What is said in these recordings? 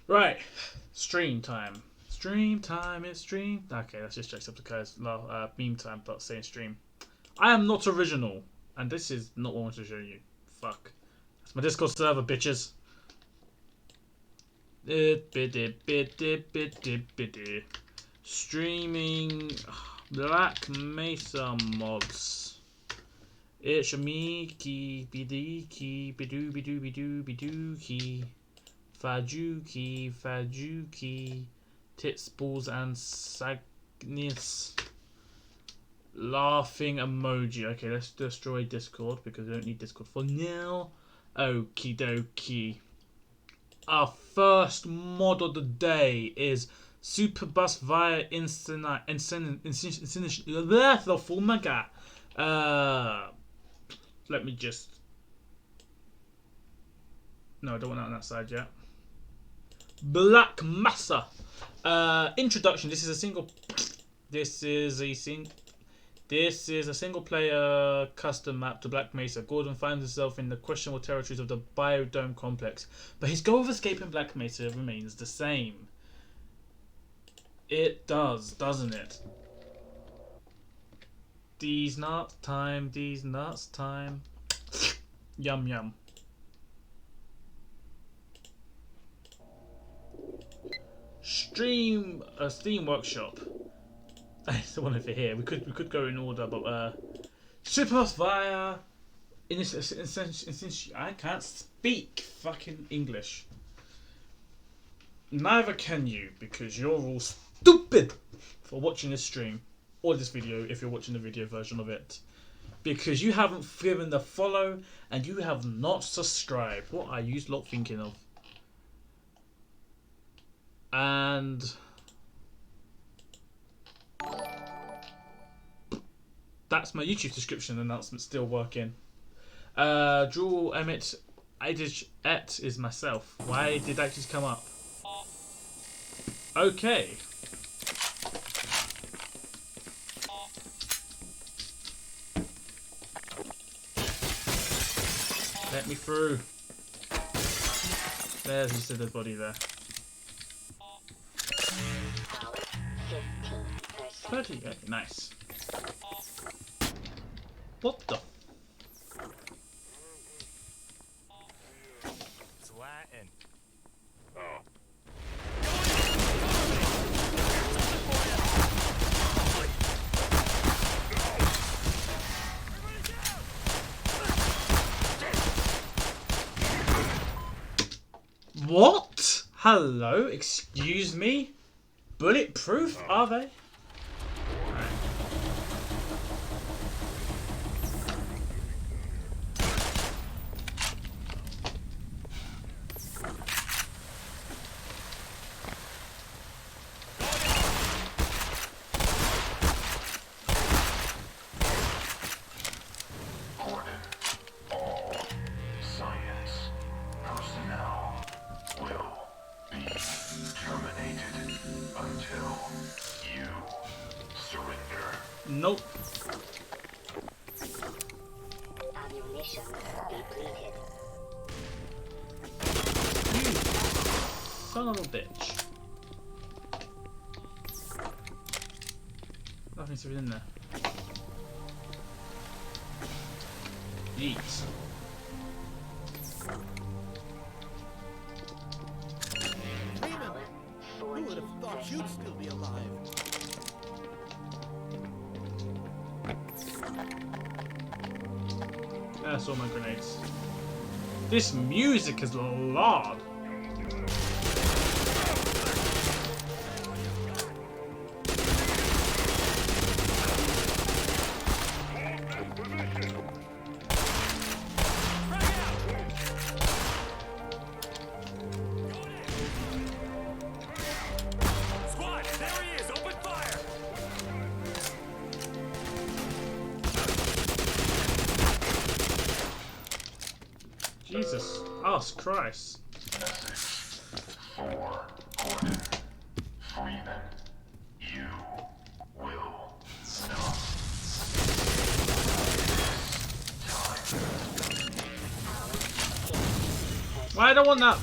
Right, stream time. Stream time is stream. Okay, that's just Jacksepticeye's meme time, but saying stream. I am not original, and this is not what I want to show you. Fuck. That's my Discord server, bitches. Streaming Black Mesa mods. It's me, key, bidiki, bidoo, bidoo, bidoo, bidoo, key. Fajuki, tits, balls, and sagnis. Laughing emoji. Okay, let's destroy Discord because we don't need Discord for now. Okie dokie. Our first mod of the day is Superbus via let me just. No, I don't want that on that side yet. Black Mesa. Introduction. This is a single player custom map to Black Mesa. Gordon finds himself in the questionable territories of the Biodome complex, but his goal of escaping Black Mesa remains the same. It does, doesn't it? These nuts time. Yum yum. Steam workshop. That's the one over here. We could go in order, but Superbus via I can't speak fucking English. Neither can you, because you're all stupid for watching this stream or this video if you're watching the video version of it. Because you haven't given the follow and you have not subscribed. What are you lot thinking of? And that's my YouTube subscription announcement still working. Jewel Emmett Et is myself. Why did that just come up? Okay. Let me through. There's just a dead body there. 30, okay, nice. What the? It's Latin. Oh. What? Hello? Excuse me? Bulletproof, are they? Nope. Ammunition depleted. You son of a bitch. Nothing's even in there. Yeet. Remember, who would have thought you'd still be alive? That's all my grenades. This music is loud. Squad, there he is. Open fire. Jesus, ask Christ. Message for Gordon Freeman. You will stop. Why I don't want that?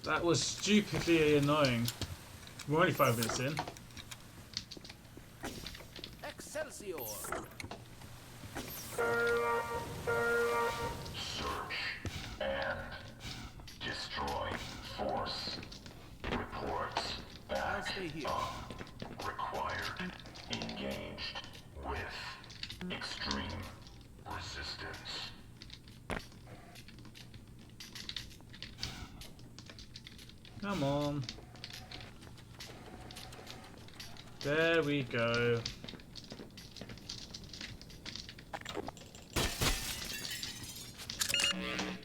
That was stupidly annoying. We're only 5 minutes in. Excelsior! Search and destroy force. Reports I'll back stay here. up. Required. Engaged with extreme resistance. Come on. There we go.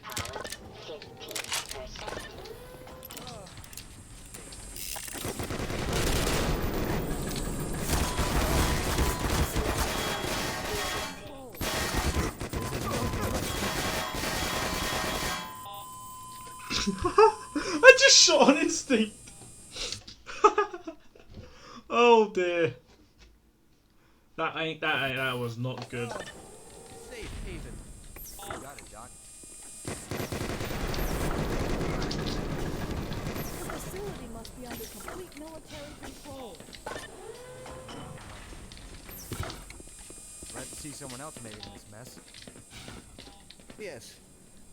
Power 15%. I just shot on instinct. Oh dear. That was not good. Safe haven. You got it, Doc. The facility must be under complete military control. Glad to see someone else made it in this mess. Yes.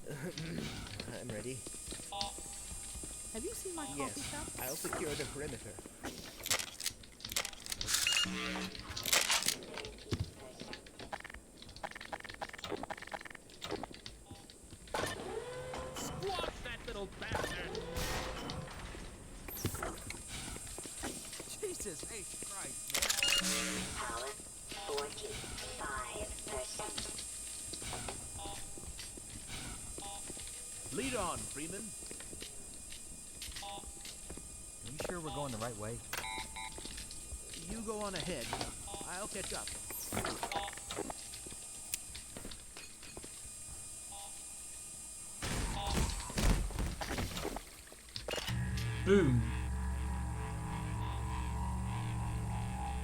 I'm ready. Have you seen my coffee Yes. cup? I'll secure the perimeter. Squash that little bastard! Jesus H. Christ, man. Power 45%. Lead on, Freeman. Are you sure we're going the right way? You go on ahead. I'll catch up. Boom.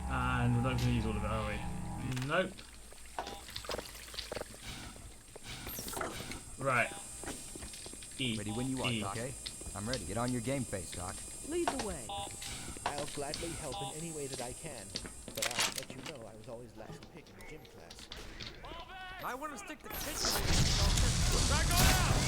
And we're not going to use all of it, are we? Nope. Right. E. Ready when you are, E. Doc. Okay? I'm ready. Get on your game face, Doc. Lead the way. I'll gladly help in any way that I can, but I'll let you know I was always last pick in the gym class. I want to stick the kitchen. Back on out!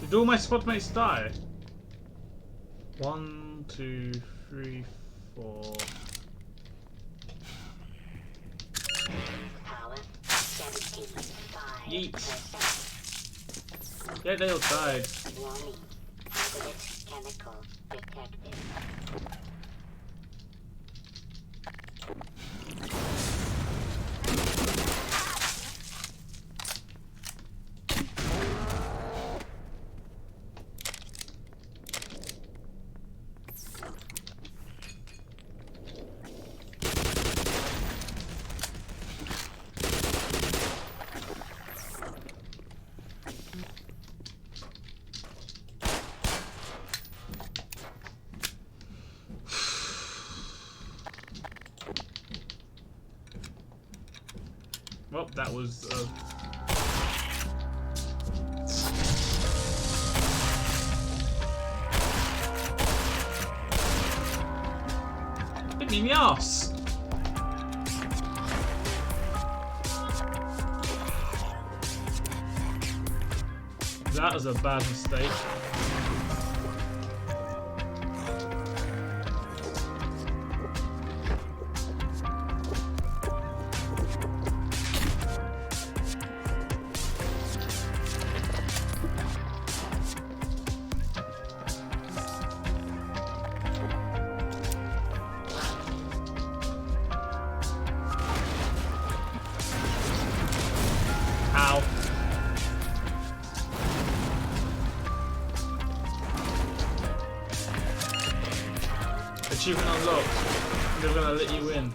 Did all my squad mates die? 1, 2, 3, 4. Power 75%. Yeet. Yeah, they all died. Warning. Hazardous chemical detected. Well, that was. Hit me in the arse. That was a bad mistake. Ow. Achievement unlocked. They're gonna let you in.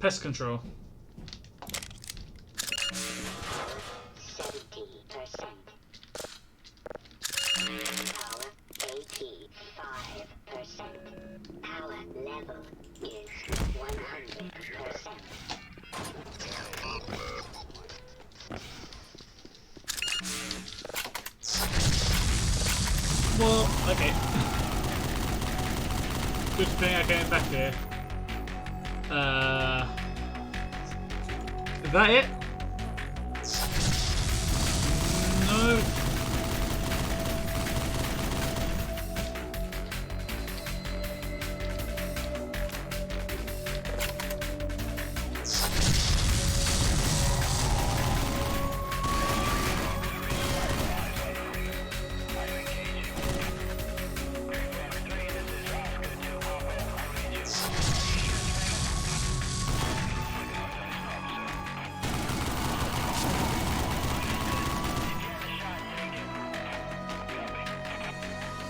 Pest control. 70%. Power 85%. Power level is 100%. Well, okay. Good thing I came back here. Is that it? No.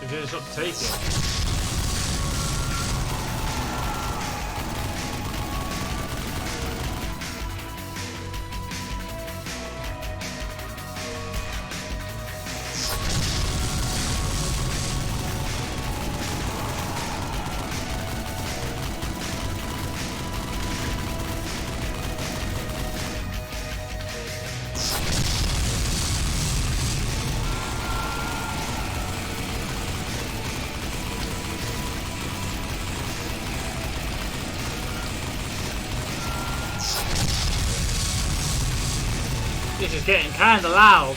If you just got to take it. This is getting kinda loud.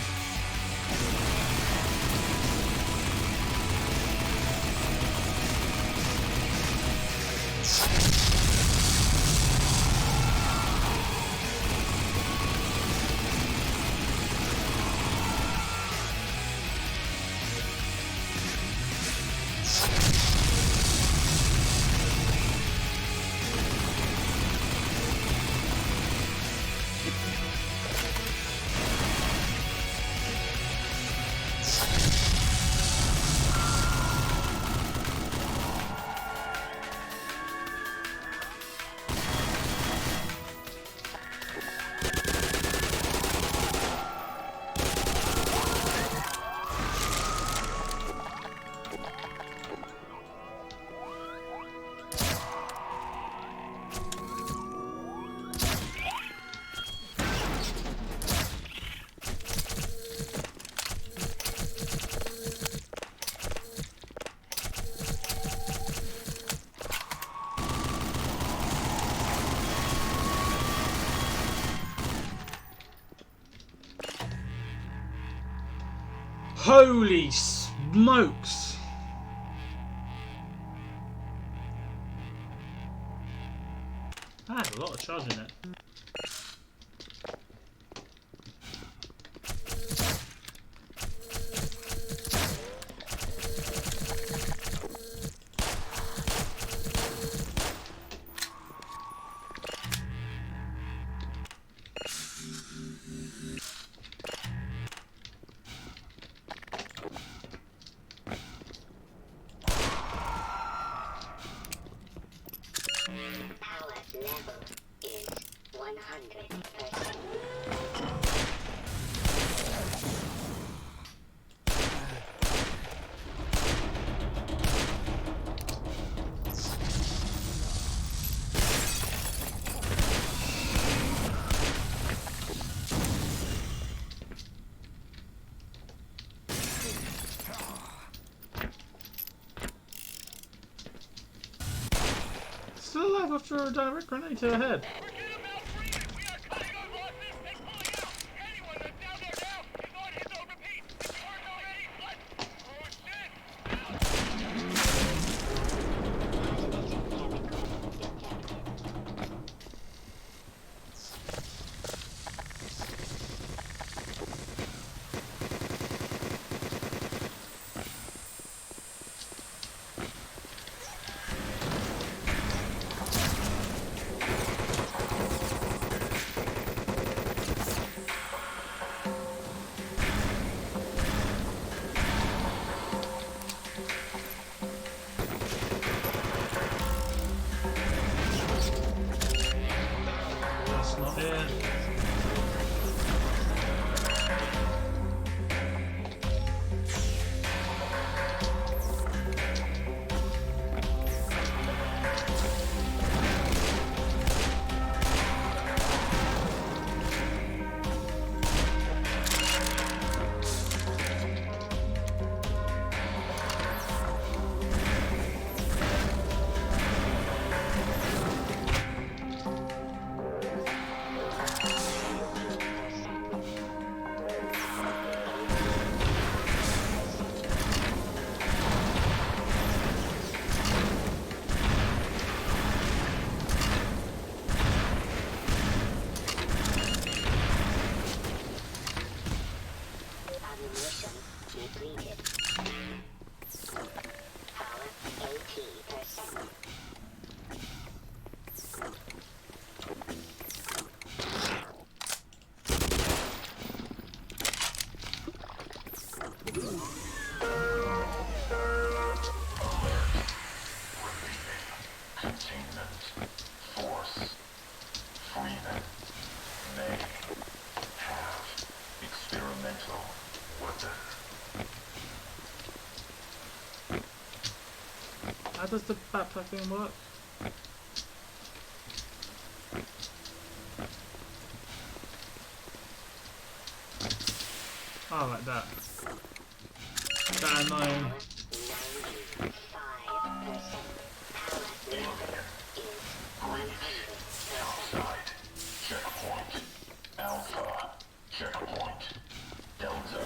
Holy smokes! That had a lot of charge in it. threw a direct grenade to her head. We're getting maltreated. We are cutting our losses and pulling out. Anyone that's down there now is on his own repeat. If you aren't already, what? Oh shit! That's not it. Ammunition depleted. Power 80%. Containment. Force. Freeman. May have experimental weapon. How does the backpack thing work? Oh, like that. That annoying. 95%. Power Alien. level is Breach. 100%. Outside. Checkpoint. Alpha. Checkpoint. Delta.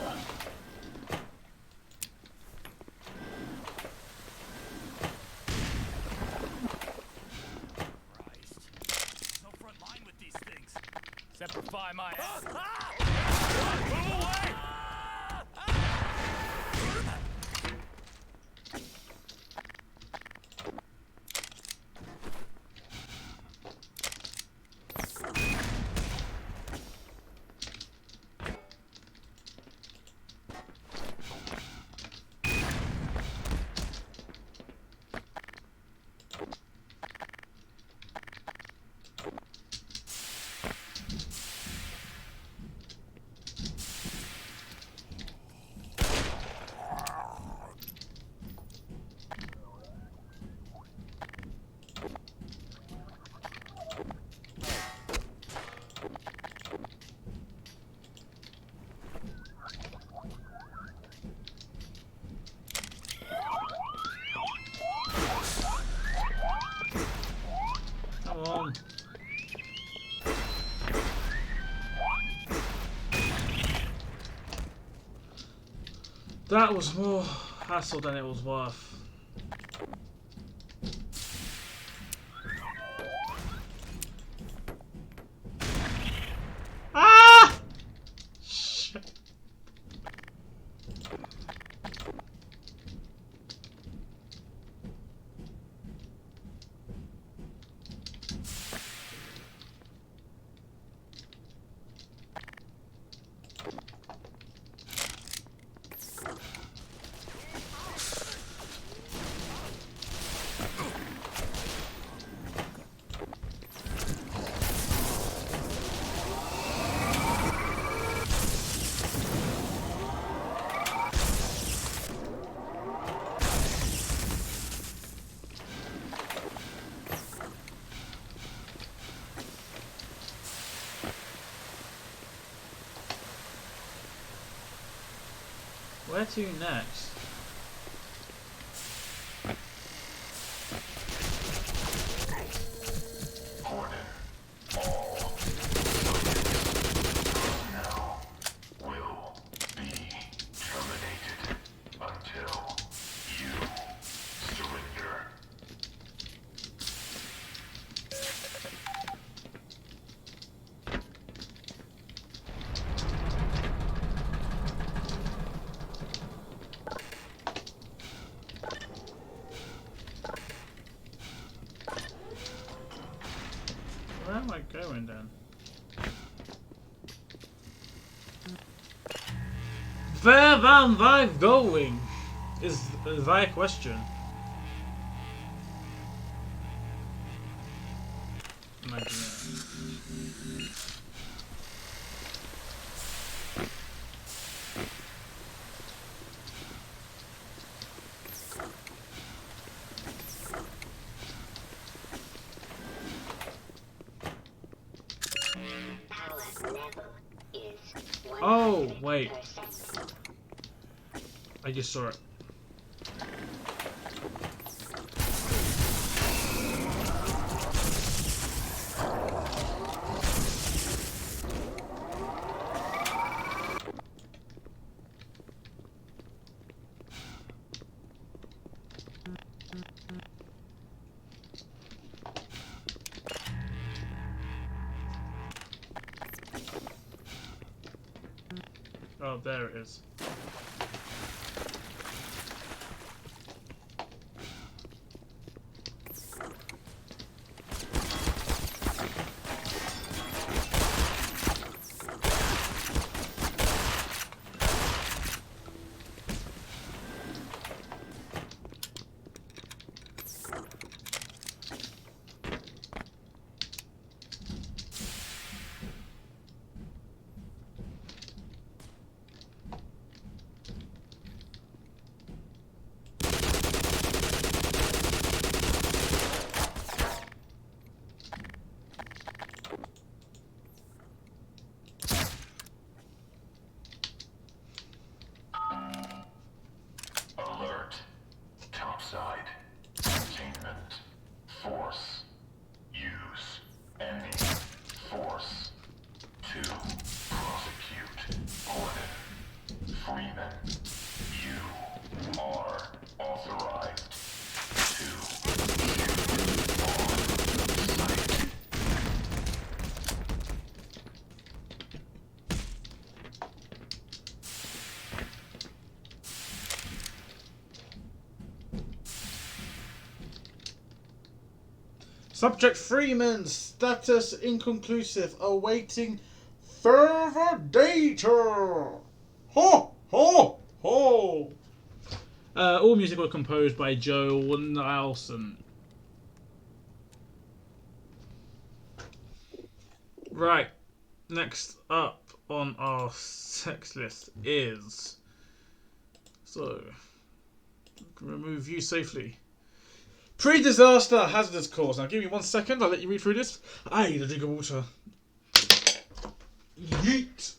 Christ. No front line with these things. Semplify my ass. Move away! Come on. That was more hassle than it was worth. Ah! Shit. Where to next? going then? Where am I going? Is thy question. Imagine it. Power level is 100%. Oh, wait. I just saw it. Oh, there it is. Alert. Topside. Containment. Force. Use. Any. Force. 2. Prosecute. Gordon. Freeman. You are authorized to shoot on sight. Subject Freeman, status inconclusive, awaiting further data. Ho ho ho. All music was composed by Joe Nielsen. Right, next up on our sex list is remove you safely. Pre-disaster hazardous cause. Now give me 1 second, I'll let you read through this. I need a drink of water. Yeet.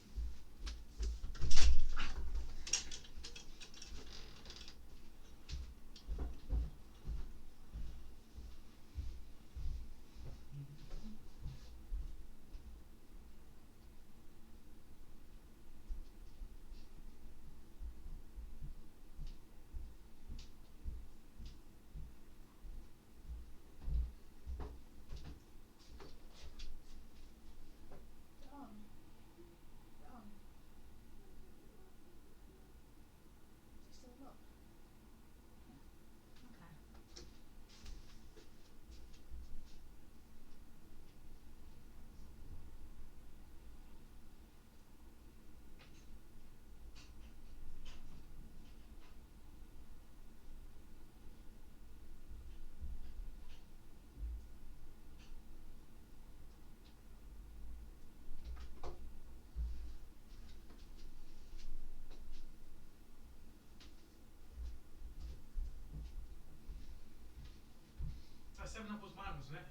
That 7-Up was mine, wasn't it?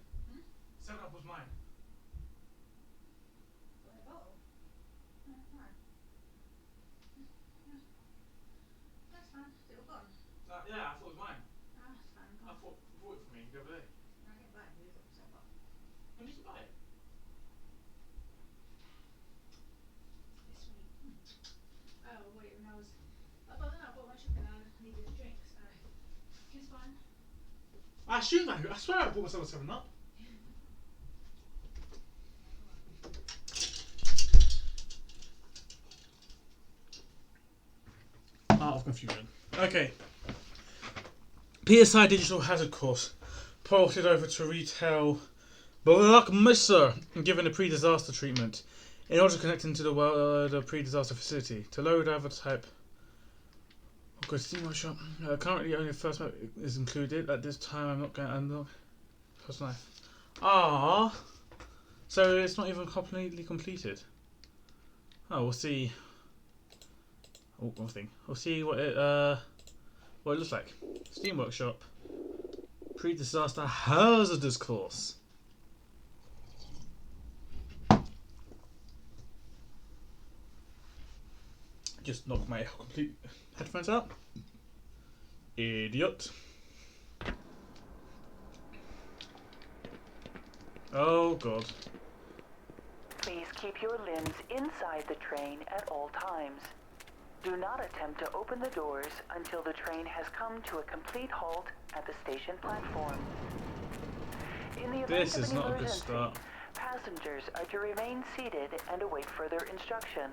7-Up was mine. That's fine. Is it all gone? Yeah, I thought it was mine. Ah, that's fine. I thought you bought it for me the other day. I didn't buy it for you. I thought it was When did you buy it? this week. Oh, wait, when I was... I bought my shopping and I needed a drink, so... It's fine. I swear I bought myself a 7-Up. Art of confusion. Okay. PSI Digital Hazard Course. Ported over to retail But Mesa, given a pre-disaster treatment, in order to connect into the pre-disaster facility. To load other type. Okay, Steam Workshop. Currently, only the first map is included. At this time, I'm not going to unlock first life. Ah, so it's not even completely completed. Oh, we'll see. Oh, one thing. We'll see what it looks like. Steam Workshop. Pre-disaster hazardous course. Just knock my complete headphones out. Idiot. Oh god. Please keep your limbs inside the train at all times. Do not attempt to open the doors until the train has come to a complete halt at the station platform. In the event This of is an not a good emergency, start. passengers are to remain seated and await further instruction.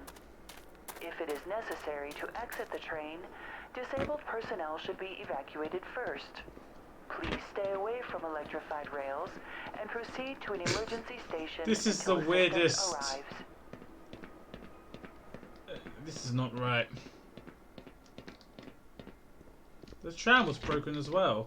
If it is necessary to exit the train, disabled personnel should be evacuated first. Please stay away from electrified rails and proceed to an emergency station This is until the assistance weirdest. arrives. This is not right. The tram was broken as well.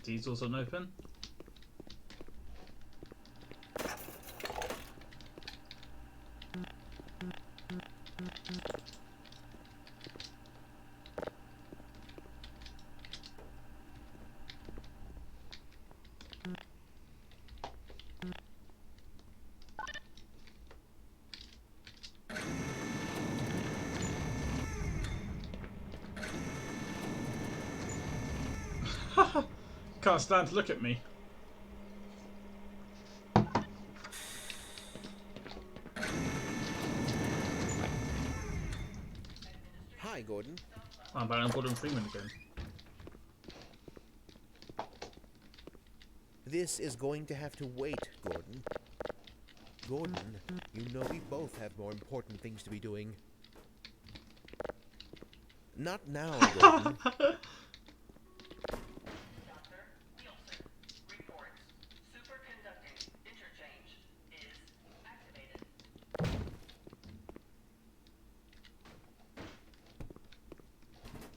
Diesel's unopen. Can't stand to look at me. Hi, Gordon. I'm back on Gordon Freeman again. This is going to have to wait, Gordon. Gordon, you know we both have more important things to be doing. Not now, Gordon.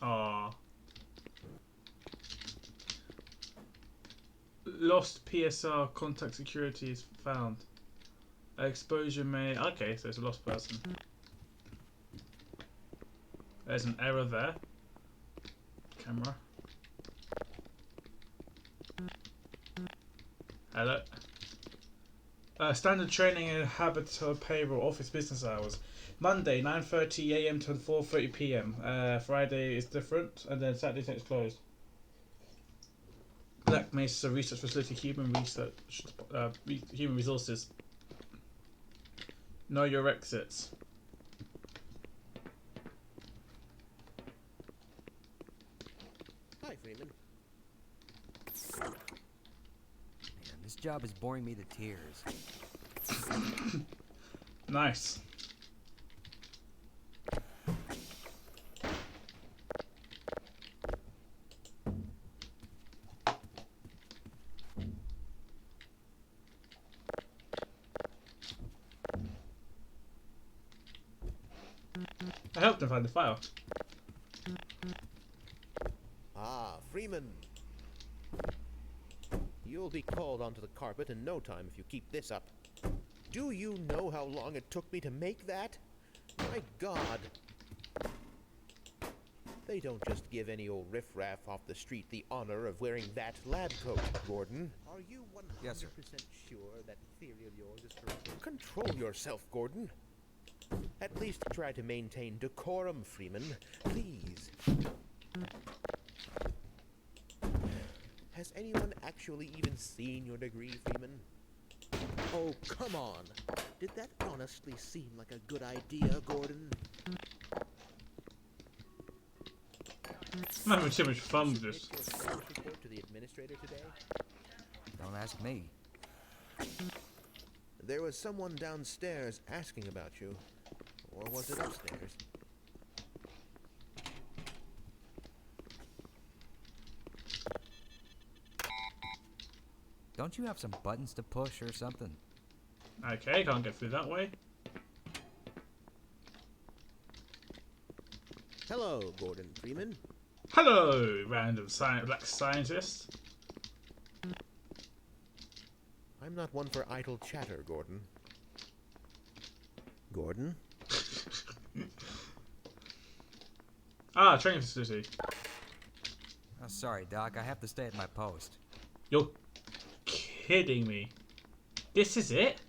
Ah. Lost PSR contact security is found. Exposure may. Okay, so it's a lost person. There's an error there. Camera. Hello. Standard training and habitable payroll office business hours. Monday 9:30 a.m. to 4:30 p.m. Friday is different, and then Saturday it's closed. Black Mesa Research Facility, human resources. Know your exits. Hi, Freeman. Man, this job is boring me to tears. Nice. I helped him find the file. Ah, Freeman. You'll be called onto the carpet in no time if you keep this up. Do you know how long it took me to make that? My God. They don't just give any old riffraff off the street the honor of wearing that lab coat, Gordon. Are you 100% Yes, sir. sure that theory of yours is correct? Control yourself, Gordon. At least try to maintain decorum, Freeman. Please. Has anyone actually even seen your degree, Freeman? Oh, come on. Did that honestly seem like a good idea, Gordon? I'm having too much fun with this. Submit your status report to the administrator today? Don't ask me. There was someone downstairs asking about you. Or was it upstairs? Don't you have some buttons to push or something? Okay, can't get through that way. Hello, Gordon Freeman. Hello, random black scientist. I'm not one for idle chatter, Gordon. Gordon? Ah, training facility. Oh, sorry, Doc. I have to stay at my post. You're kidding me. This is it?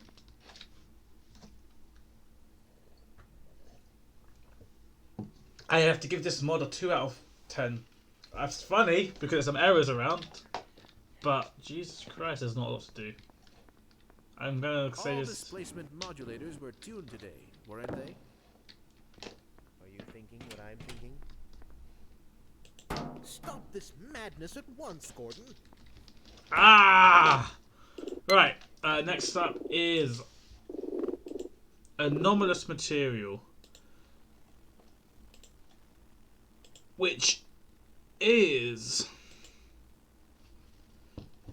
I have to give this mod a 2 out of 10. That's funny because there's some errors around, but Jesus Christ, there's not a lot to do. I'm gonna say All this. displacement modulators were tuned today, weren't they? Are you thinking what I'm thinking? Stop this madness at once, Gordon. Ah! Right, next up is anomalous material, which is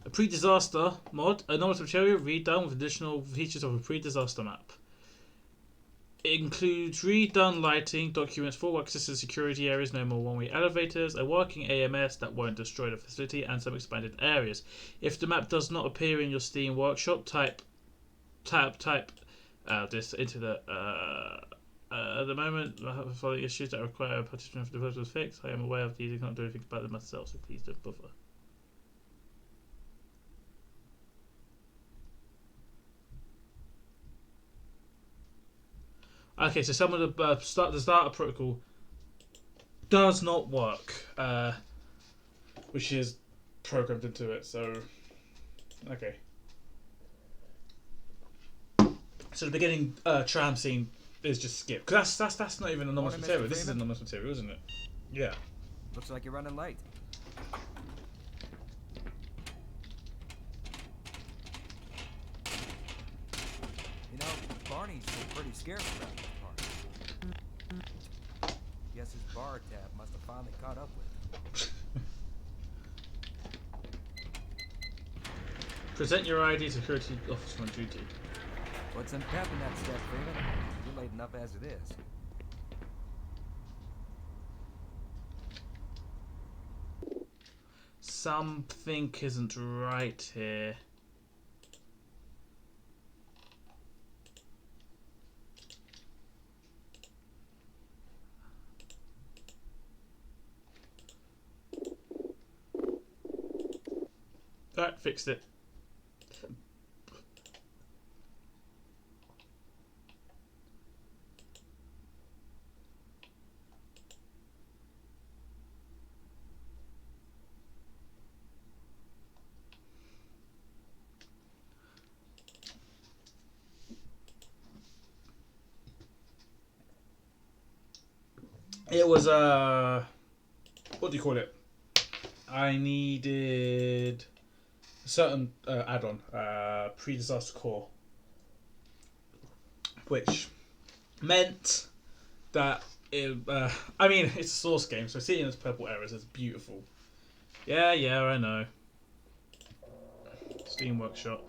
a pre-disaster mod. Anomalous material redone with additional features of a pre-disaster map. It includes redone lighting, documents full access to security areas, no more one-way elevators, a working AMS that won't destroy the facility, and some expanded areas. If the map does not appear in your Steam workshop, type this into the at the moment, I have following issues that require a participant for the developer to fix. I am aware of these and can't do anything about them myself, so please don't bother. Okay, so some of the starter protocol does not work, which is programmed into it. So, okay. So the beginning tram scene is just skipped. Cause that's not even anomalous Morning, Mr. material. This is Freeman. anomalous material, isn't it? Yeah. Looks like you're running late. You know, Barney's pretty scarce around this part. Guess his bar tab must have finally caught up with him. Present your ID, security officer on duty. Put some pep in that step, Freeman. You're late enough as it is. Something isn't right here. Alright, fixed it. It was what do you call it? I needed a certain add-on, pre-disaster core, which meant that it, I mean, it's a source game, so seeing those purple errors is beautiful. Yeah, I know. Steam Workshop.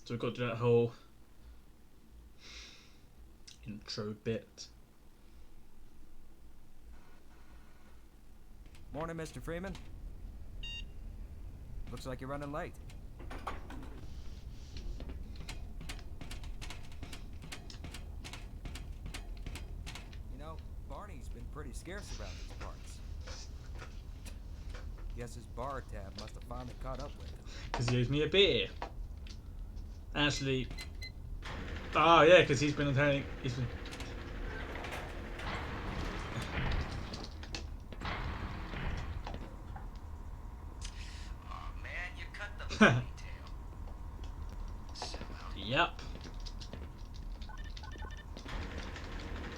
So we've got to do that whole intro bit. Morning, Mr. Freeman. Looks like you're running late. You know, Barney's been pretty scarce around these parts. Guess his bar tab must have finally caught up with him. Because he owes me a beer. Actually, oh yeah, because he's been attending. He's been. Oh man, you cut the ponytail. Yep.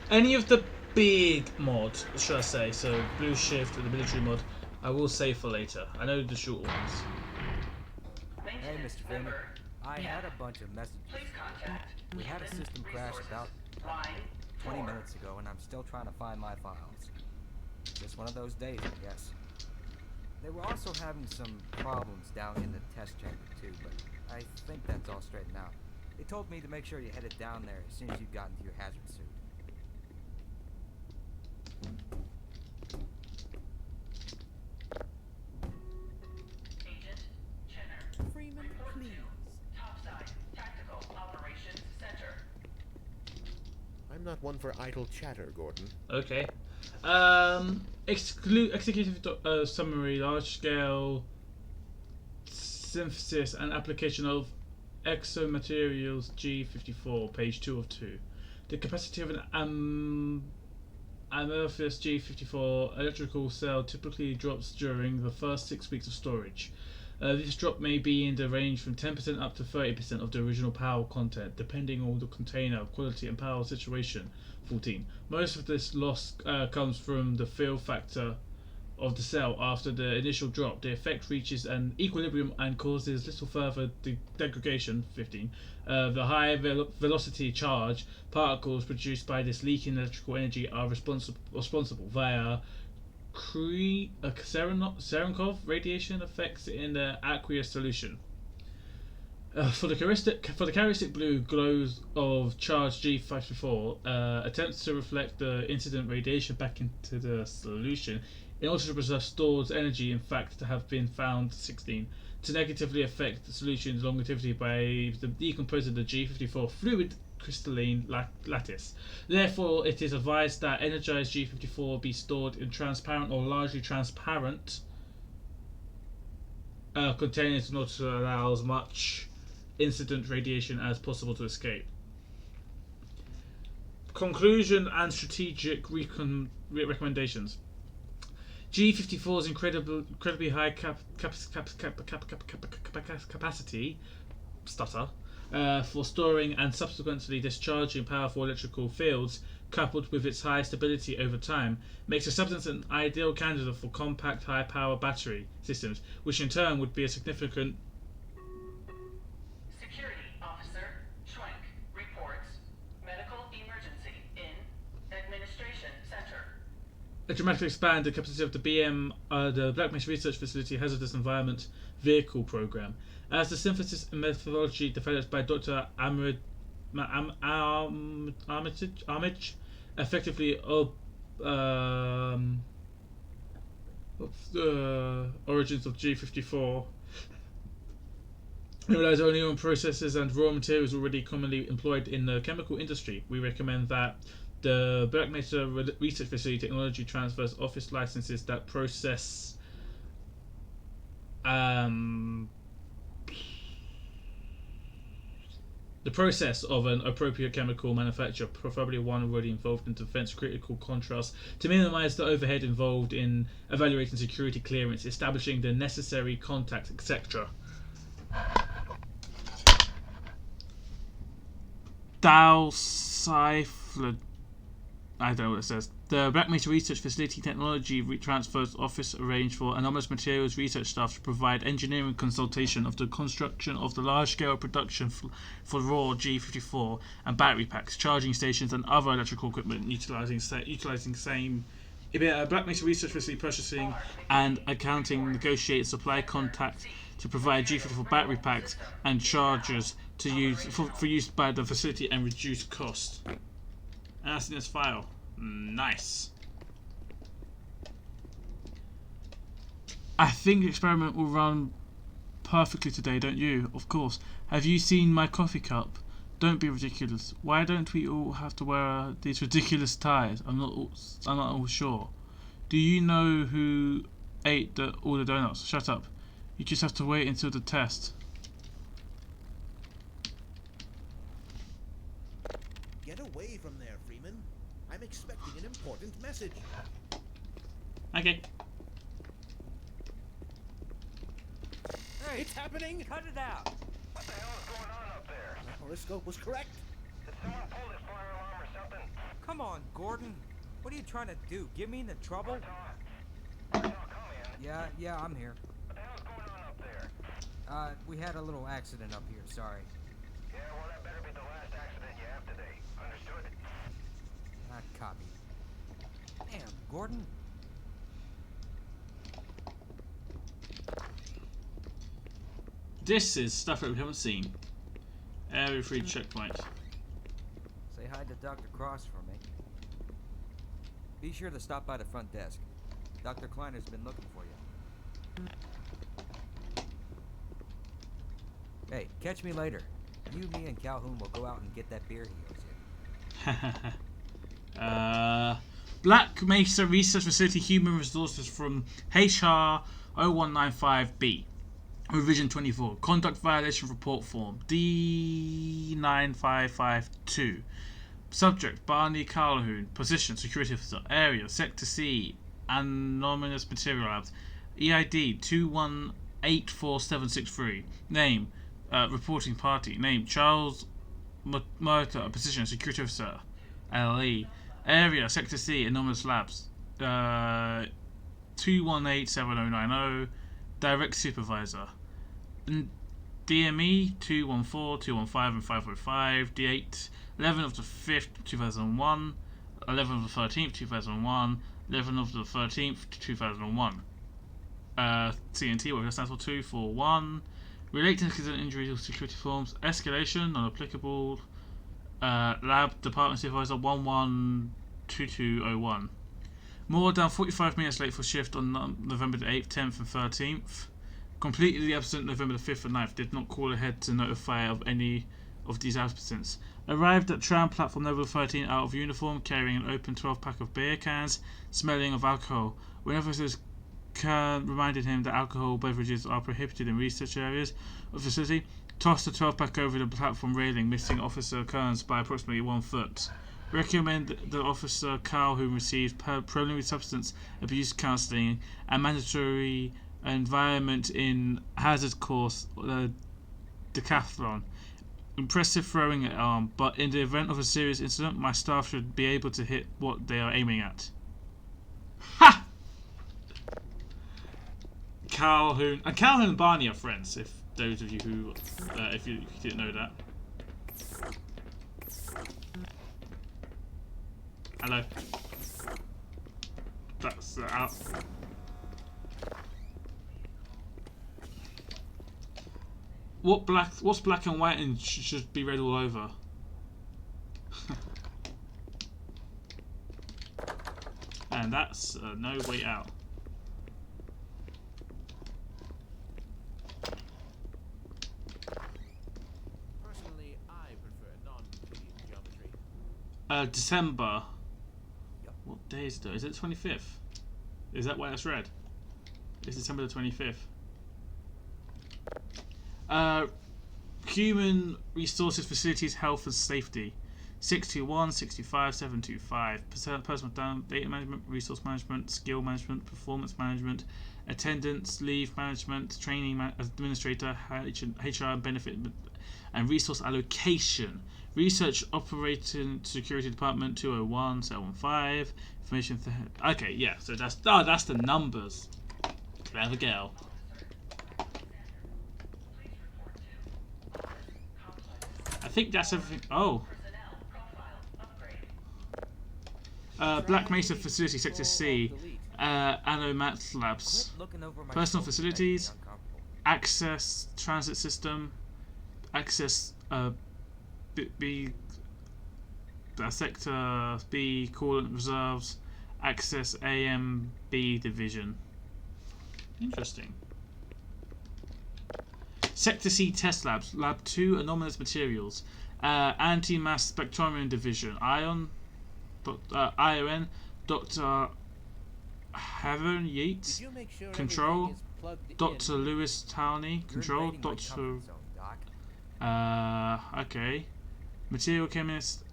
Any of the big mods, should I say? So Blue Shift or the military mod, I will save for later. I know the short ones. Hey, Mr. Freeman. I had a bunch of messages. We had a system crash about 20 minutes ago, and I'm still trying to find my files. Just one of those days, I guess. They were also having some problems down in the test chamber, too, but I think that's all straightened out. They told me to make sure you headed down there as soon as you got into your hazard suit. Freeman, please. I'm not one for idle chatter, Gordon. Okay. Executive summary: large-scale synthesis and application of exomaterials G54, page 2 of 2. The capacity of an amorphous G54 electrical cell typically drops during the first 6 weeks of storage. This drop may be in the range from 10% up to 30% of the original power content, depending on the container quality and power situation. 14. Most of this loss comes from the fill factor of the cell after the initial drop. The effect reaches an equilibrium and causes little further degradation. 15. The high velocity charge particles produced by this leaking electrical energy are responsible via Cherenkov radiation effects in the aqueous solution. For the characteristic blue glows of charge G54, attempts to reflect the incident radiation back into the solution in order to preserve stored energy, in fact, have been found. 16. To negatively affect the solution's longevity by decomposing the G54 fluid crystalline lattice. Therefore, it is advised that energized G54 be stored in transparent or largely transparent containers in order to allow as much incident radiation as possible to escape. Conclusion and strategic recommendations. G54's incredibly high capacity for storing and subsequently discharging powerful electrical fields, coupled with its high stability over time, makes the substance an ideal candidate for compact high-power battery systems, which in turn would be a significant. Security officer Schwenk reports medical emergency in administration center. Dramatically expand the capacity of the the Black Mesa Research Facility Hazardous Environment Vehicle Program. As the synthesis methodology developed by Dr. Armitage effectively origins of G54 relies only on processes and raw materials already commonly employed in the chemical industry. We recommend that the Black Mesa Research Facility technology transfers office licenses that process the process of an appropriate chemical manufacture, preferably one already involved in defense critical contrast, to minimize the overhead involved in evaluating security clearance, establishing the necessary contacts, etc. I don't know what it says. The Black Mesa Research Facility technology transfers office arranged for anomalous materials research staff to provide engineering consultation of the construction of the large-scale production for raw G54 and battery packs, charging stations, and other electrical equipment utilizing same. Black Mesa Research Facility purchasing and accounting negotiate supply contacts to provide G54 battery packs and chargers to use for use by the facility and reduce cost. And that's in this file. Nice. I think the experiment will run perfectly today, don't you? Of course. Have you seen my coffee cup? Don't be ridiculous. Why don't we all have to wear these ridiculous ties? I'm not all sure. Do you know who ate all the donuts? Shut up. You just have to wait until the test. Get away from there, Freeman. I'm expecting an important message. Okay. Hey, It's happening! cut it out. What the hell is going on up there? My horoscope was correct. Did someone pull this fire alarm or something? Come on, Gordon. What are you trying to do? Get me into trouble? Tom, come in. Yeah, I'm here. What the hell's going on up there? We had a little accident up here, sorry. Yeah, well, that better be the last accident you have today. Understood? Copy. Damn, Gordon. This is stuff that we haven't seen. Area 3 checkpoint. Say hi to Dr. Cross for me. Be sure to stop by the front desk. Dr. Kleiner's been looking for you. Hey, catch me later. You, me, and Calhoun will go out and get that beer he owes you. Black Mesa Research Facility Human Resources from HR 0195B. Revision 24. Conduct Violation Report Form D9552. Subject Barney Calhoun. Position Security Officer. Area Sector C. Anonymous Material Labs. EID 2184763. Name Reporting Party. Name Charles Murta. Position Security Officer. LE. Area Sector C. Anonymous Labs. 2187090. Direct Supervisor. DME 214, 215 and 505. D8 11 of the 5th 2001. 11 of the 13th 2001. 11 of the 13th 2001. CNT, whatever that stands for, 241. Related to accident injuries or security forms. Escalation, non applicable. Lab Department Supervisor 112201. More than 45 minutes late for shift on November the 8th, 10th and 13th. Completely absent November the 5th and 9th. Did not call ahead to notify of any of these absences. Arrived at tram platform level 13 out of uniform, carrying an open 12-pack of beer cans, smelling of alcohol. When officers reminded him that alcohol beverages are prohibited in research areas of the facility, tossed the 12-pack over the platform railing, missing Officer Kearns by approximately 1 foot. Recommend that Officer Carl, who received preliminary substance abuse counselling and mandatory environment in hazard course decathlon. Impressive throwing at arm, but in the event of a serious incident, my staff should be able to hit what they are aiming at. Ha! Calhoun and Barney are friends. If those of you who, if you didn't know that. Hello. That's out. What's black and white and should be red all over? And that's no way out. Personally, I prefer non-Euclidean geometry. December. What day is it though? Is it the 25th? Is that why that's red? It's December the 25th. Human Resources Facilities Health and Safety 621, 65, 725. Personal data management, resource management, skill management, performance management, attendance, leave management, training administrator, HR and benefit and resource allocation. Research Operating Security Department 201, 715. Information. Okay, yeah. So that's the numbers. Clever girl. I think that's everything. Oh. Black Mesa Facility Sector C. Anomat Labs. Personal facilities. Access transit system. Access B. Sector B. Coolant reserves. Access AMB division. Interesting. Sector C test labs. Lab 2 anomalous materials. Anti-mass spectrometer division. ION. Dr. Heaven Did Yates. you make sure Control. everything is plugged Dr. in? Lewis Towney. You're Control. invading my Dr. comfort zone, Doc. Okay. Material chemist.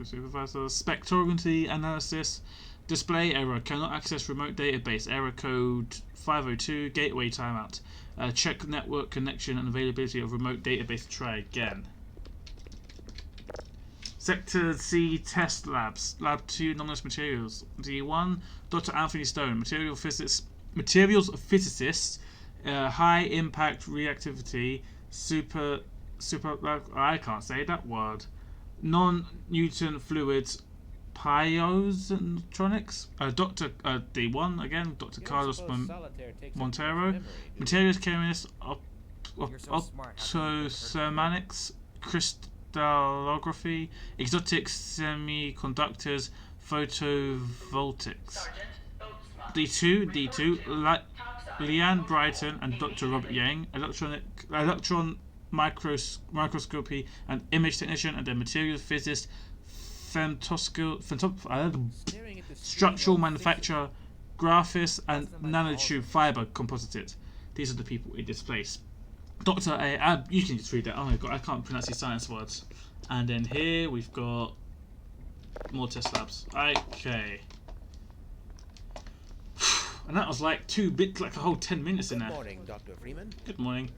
Supervisor. Spectrography analysis. Display error. Cannot access remote database. Error code 502. Gateway timeout. Check network connection and availability of remote database. Try again. Sector C test labs. Lab 2 anomalous materials. D1 Dr. Anthony Stone. Materials physicist. High impact reactivity. I can't say that word. Non-Newton fluids. Piezoelectronics. Dr. D1 again. Dr. Carlos Montero. Materials chemist. You're so smart. How come you couldn't hurt me? Optosemanics. Crystallography. Exotic semiconductors. Photovoltaics. D2 Leanne Brighton and Dr. Robert Yang, electron microscopy and image technician, and then materials physicist, structural manufacturer, graphist, and nanotube fiber composite. These are the people in this place. Dr. A. You can just read that. Oh my god, I can't pronounce these science words. And then here we've got more test labs. Okay. And that was like like a whole 10 minutes in there. Good morning, Dr. Freeman. Good morning.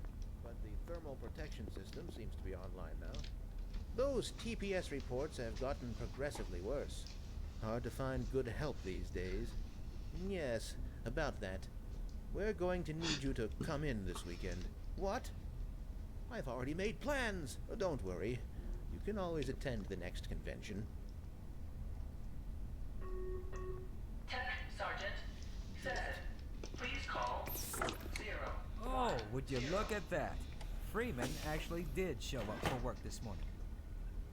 But the thermal protection system seems to be online now. Those TPS reports have gotten progressively worse. Hard to find good help these days. Yes, about that. We're going to need you to come in this weekend. What? I've already made plans. Oh, don't worry. You can always attend the next convention. Tech Sergeant said, please call 0. Oh, would you look at that? Freeman actually did show up for work this morning.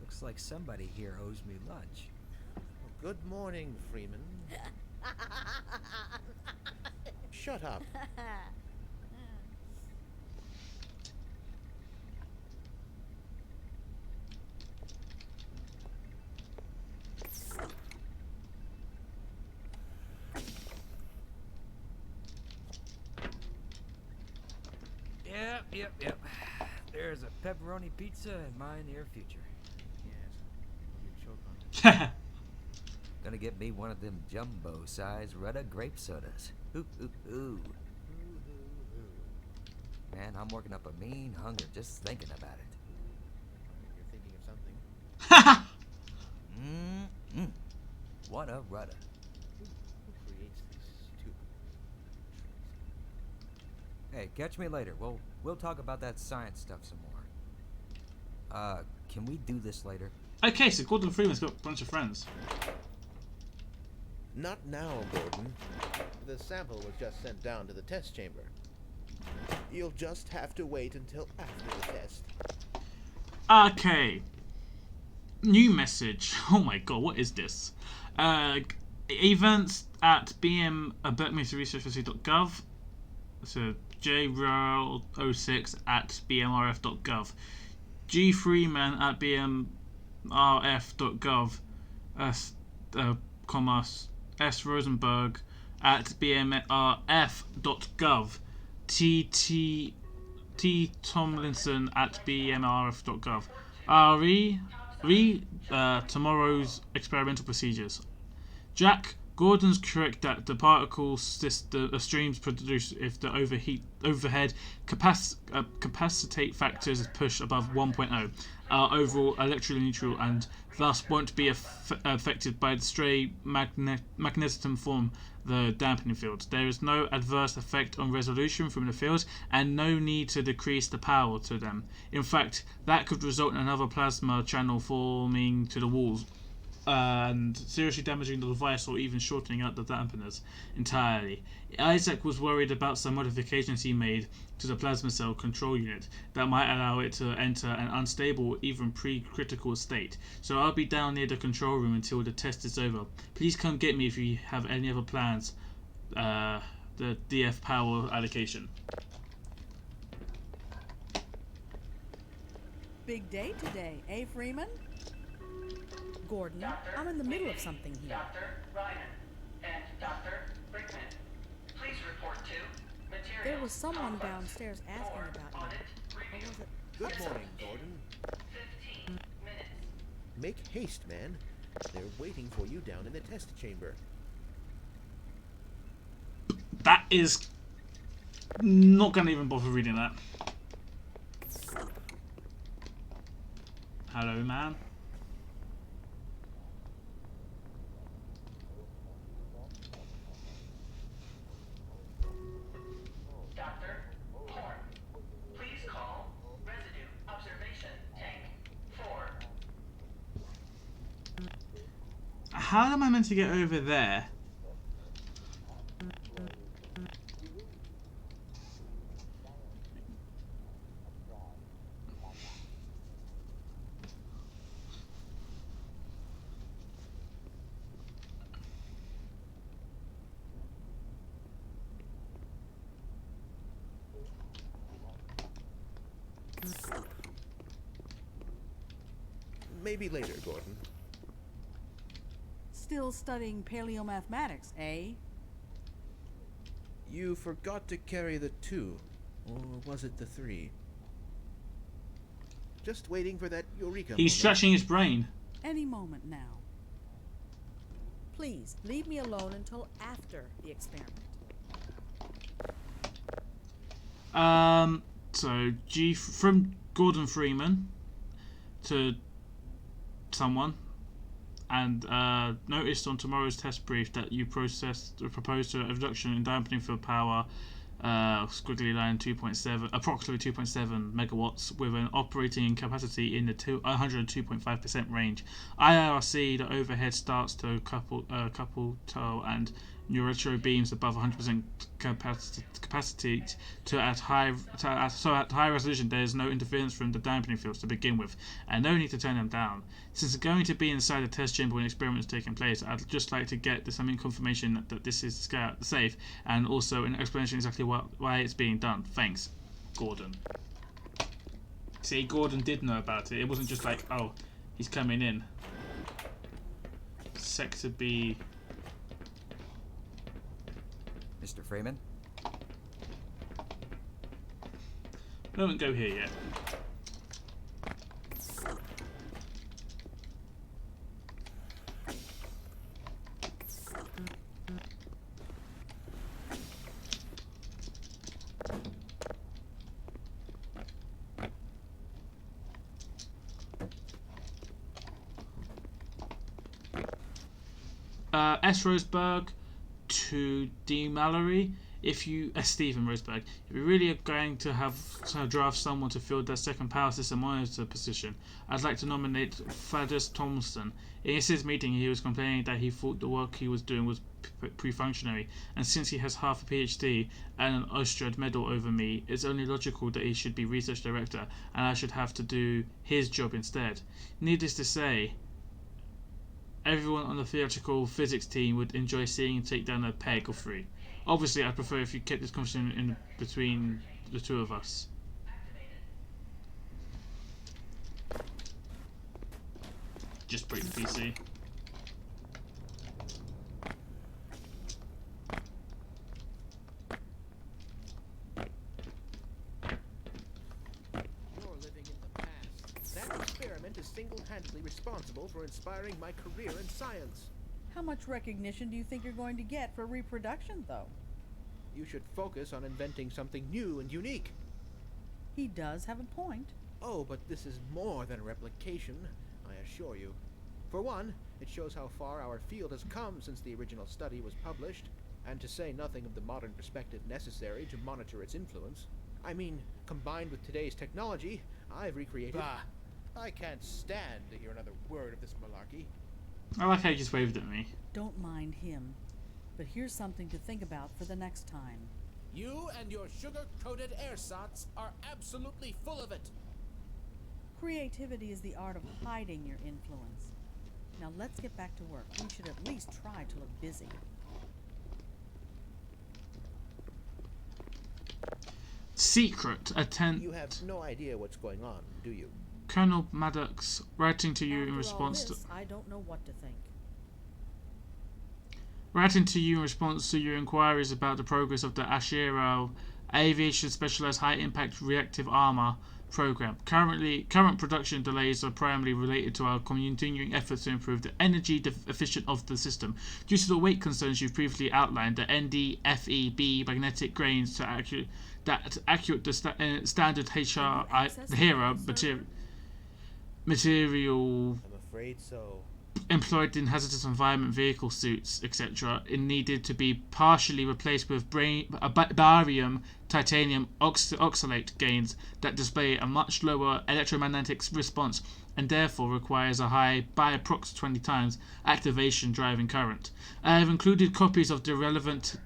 Looks like somebody here owes me lunch. Good morning, Freeman. Shut up. Yep. There's a pepperoni pizza in my near future. Yes. You choke on it. Gonna get me one of them jumbo-sized Rudda grape sodas. Ooh. Man, I'm working up a mean hunger just thinking about it. You're thinking of something. Mmm. What a Rudda. Who creates these stupid Hey, catch me later. We'll talk about that science stuff some more. Can we do this later? Okay, so Gordon Freeman's got a bunch of friends. Not now, Gordon. The sample was just sent down to the test chamber. You'll just have to wait until after the test. Okay. New message. Oh my god, what is this? Events at Berkminsterresearch.gov. So JRL06 at bmrf.gov. G Freeman at bmrf.gov. S Rosenberg at bmrf.gov. T Tomlinson at bmrf.gov. Tomorrow's experimental procedures. Jack, Gordon's correct that the particle streams produce if the overhead capacitate factors is pushed above 1.0 are overall electrically neutral and thus won't be affected by the stray magnetism from the dampening field. There is no adverse effect on resolution from the fields and no need to decrease the power to them. In fact, that could result in another plasma channel forming to the walls. and seriously damaging the device or even shortening out the dampeners entirely. Isaac was worried about some modifications he made to the plasma cell control unit that might allow it to enter an unstable, even pre-critical state. So I'll be down near the control room until the test is over. Please come get me if you have any other plans. The DF power allocation. Big day today, eh, Freeman? Gordon, I'm in the middle of something here. Dr. Ryman and Dr. Brickman. Please report to materials. There was someone complex downstairs asking for about you. audit Or review. was it? Good morning, Gordon. 15 minutes. Make haste, man. They're waiting for you down in the test chamber. That is not going to even bother reading that. Hello, man. Dr. Horn. Please call residue observation tank 4. How am I meant to get over there? Maybe later, Gordon. Still studying paleomathematics, eh? You forgot to carry the 2. Or was it the 3? Just waiting for that eureka He's moment. stretching his brain. Any moment now. Please, leave me alone until after the experiment. So G from Gordon Freeman to someone, and noticed on tomorrow's test brief that you proposed a reduction in dampening for power, squiggly line 2.7, approximately 2.7 megawatts, with an operating capacity in the 102.5% range. IRC, the overhead starts to couple toe and neutral beams above 100% capacity so at high resolution there is no interference from the dampening fields to begin with, and no need to turn them down. Since it's going to be inside the test chamber when experiments taking place, I'd just like to get some confirmation that this is safe, and also an explanation exactly why it's being done. Thanks, Gordon. See, Gordon did know about it. It wasn't just like, oh, he's coming in. Sector B. Mr. Freeman? I don't go here yet. S. Roseberg to D. Mallory. If you, Stephen Roseberg, if you really are going to have to draft someone to fill that second power system monitor position, I'd like to nominate Thaddeus Thompson. In his meeting, he was complaining that he thought the work he was doing was pre-functionary, and since he has half a PhD and an Ostrad medal over me, it's only logical that he should be research director, and I should have to do his job instead. Needless to say, everyone on the theoretical physics team would enjoy seeing him take down a peg or 3. Obviously, I'd prefer if you kept this conversation in between the two of us. Just break the PC. You're living in the past. That experiment is single-handedly responsible for inspiring my career in science. How much recognition do you think you're going to get for reproduction, though? You should focus on inventing something new and unique. He does have a point. Oh, but this is more than replication, I assure you. For one, it shows how far our field has come since the original study was published, and to say nothing of the modern perspective necessary to monitor its influence. I mean, combined with today's technology, I've recreated... Bah! I can't stand to hear another word of this malarkey. I like how you just waved at me. Don't mind him. But here's something to think about for the next time. You and your sugar-coated ersatz are absolutely full of it. Creativity is the art of hiding your influence. Now let's get back to work. We should at least try to look busy. Secret attempt. You have no idea what's going on, do you? Colonel Maddox writing to you in After response all to. this, I don't know what to think. Writing to you in response to your inquiries about the progress of the Ashiro Aviation Specialized High Impact Reactive Armor program. Current production delays are primarily related to our continuing efforts to improve the energy efficiency of the system. Due to the weight concerns you've previously outlined, the ND-FEB magnetic grains accurate the standard HERA material I'm afraid so. employed in hazardous environment vehicle suits, etc., needed to be partially replaced with barium titanium oxalate gains that display a much lower electromagnetic response and therefore requires a high, by approximately 20 times, activation driving current. I have included copies of the relevant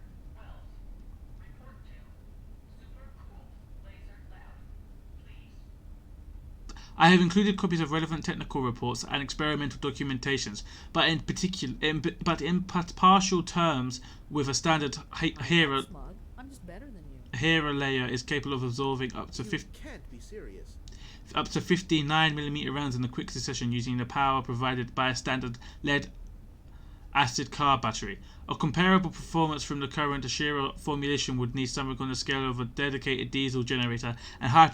technical reports and experimental documentations, but in partial terms, with a standard HERA Smug. I'm just better than you. layer is capable of absorbing up to You can't be serious. 59mm rounds in a quick succession using the power provided by a standard lead acid car battery. A comparable performance from the current Ashiro formulation would need something on the scale of a dedicated diesel generator and high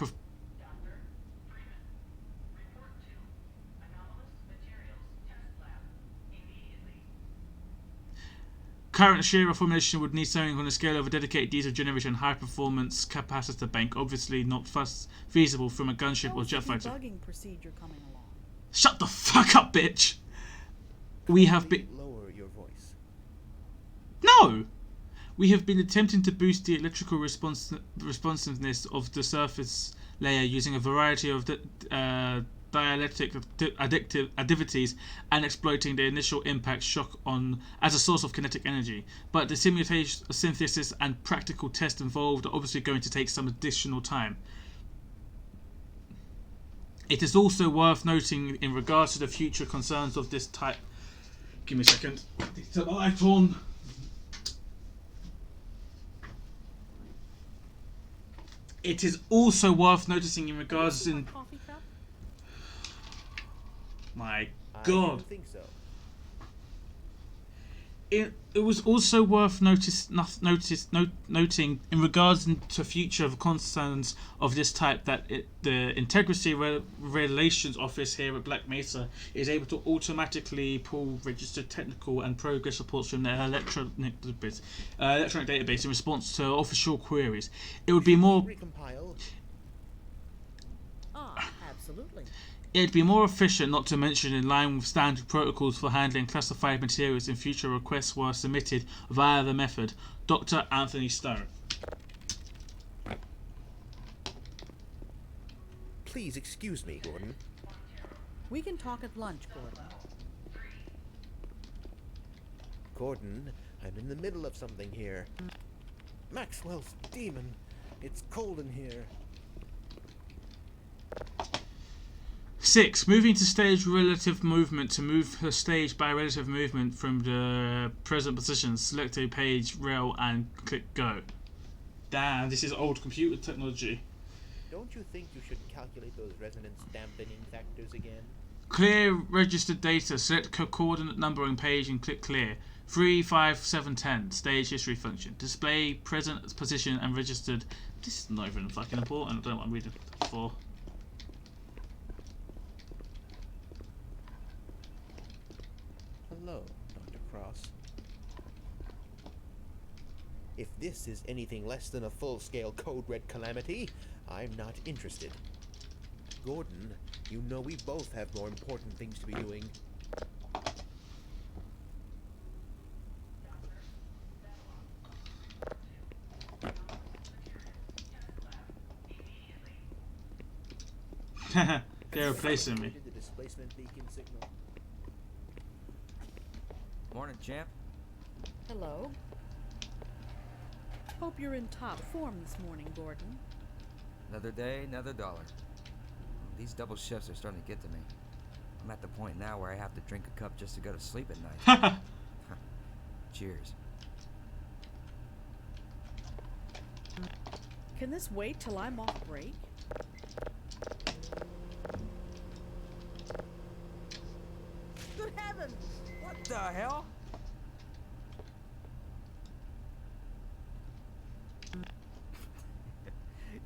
current Ashiro formulation would need something on the scale of a dedicated diesel generator and high performance capacitor bank, obviously not feasible from a gunship or jet fighter. Debugging procedure coming along. Shut the fuck up, bitch! We have been. Lower your voice. No! We have been attempting to boost the electrical responsiveness of the surface layer using a variety of dielectric addivities and exploiting the initial impact shock on as a source of kinetic energy. But the simulation, synthesis, and practical test involved are obviously going to take some additional time. It is also worth noting in regards to the future concerns of this type. Give me a second. Turn the light on. It is also worth noticing in regards in. Coffee cup? My I God. didn't think so. It was also worth noting in regards to future concerns of this type that the Integrity Relations Office here at Black Mesa is able to automatically pull registered technical and progress reports from their electronic database in response to official queries. It would be more. Recompile. Absolutely. It'd be more efficient, not to mention in line with standard protocols for handling classified materials, if future requests were submitted via the method. Dr. Anthony Stone. Please excuse me, Gordon. We can talk at lunch, Gordon. Gordon, I'm in the middle of something here. Maxwell's demon. It's cold in here. 6. Moving to stage relative movement. To move the stage by relative movement from the present position, select a page, rail, and click go. Damn, this is old computer technology. Don't you think you should calculate those resonance dampening factors again? Clear registered data. Select coordinate numbering page and click clear. 3, 5, 7, 10. Stage history function. Display present position and registered. This is not even fucking important. I don't know what I'm reading for. Hello, Dr. Cross. If this is anything less than a full-scale code red calamity, I'm not interested. Gordon, you know we both have more important things to be doing. They're replacing me. The displacement beacon signal. Morning, champ. Hello. Hope you're in top form this morning, Gordon. Another day, another dollar. These double shifts are starting to get to me. I'm at the point now where I have to drink a cup just to go to sleep at night. Cheers. Can this wait till I'm off break? Good heavens! What the hell?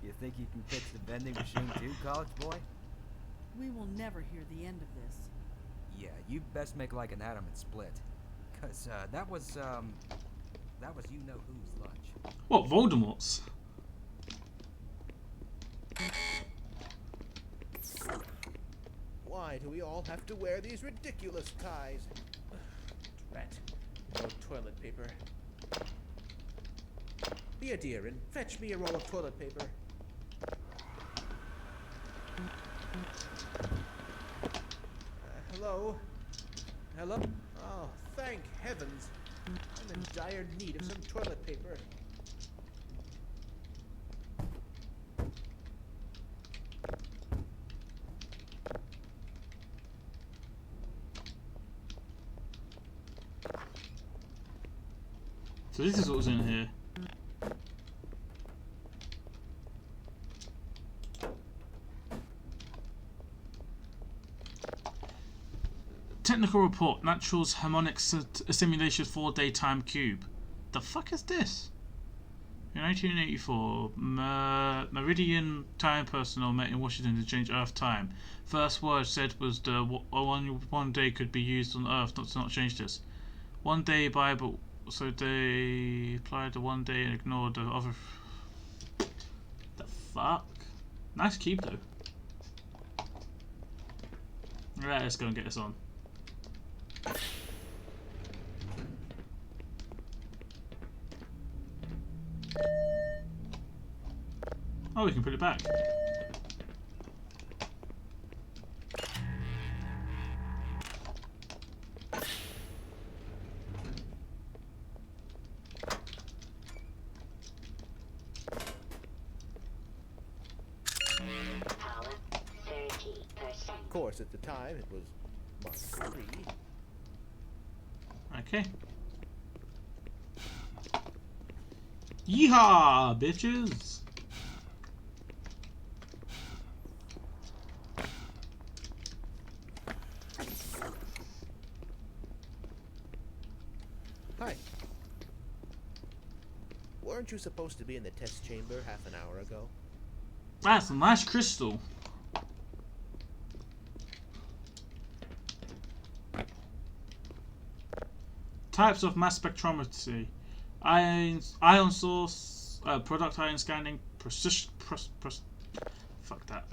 You think you can fix the vending machine too, college boy? We will never hear the end of this. Yeah, you best make like an atom and split. Cause that was you know whose lunch. What, Voldemort's? Why do we all have to wear these ridiculous ties? Rat. No toilet paper. Be a dear and fetch me a roll of toilet paper. Hello? Hello? Oh, thank heavens. I'm in dire need of some toilet paper. So this is what was in here. Technical report: Natural's harmonic simulation 4-day time cube. The fuck is this? In 1984, Meridian time personnel met in Washington to change Earth time. First word said was the one day could be used on Earth not to not change this. 1 day Bible, so they applied the 1 day and ignored the other. The fuck? Nice cube though. Alright, let's go and get this on. Oh, we can put it back. Power 30%. Of course, at the time, it was Mark 3. Okay. Yeehaw, bitches! Hi. Weren't you supposed to be in the test chamber half an hour ago? That's a nice crystal. Types of mass spectrometry: ion source, product ion scanning, precision. Fuck that.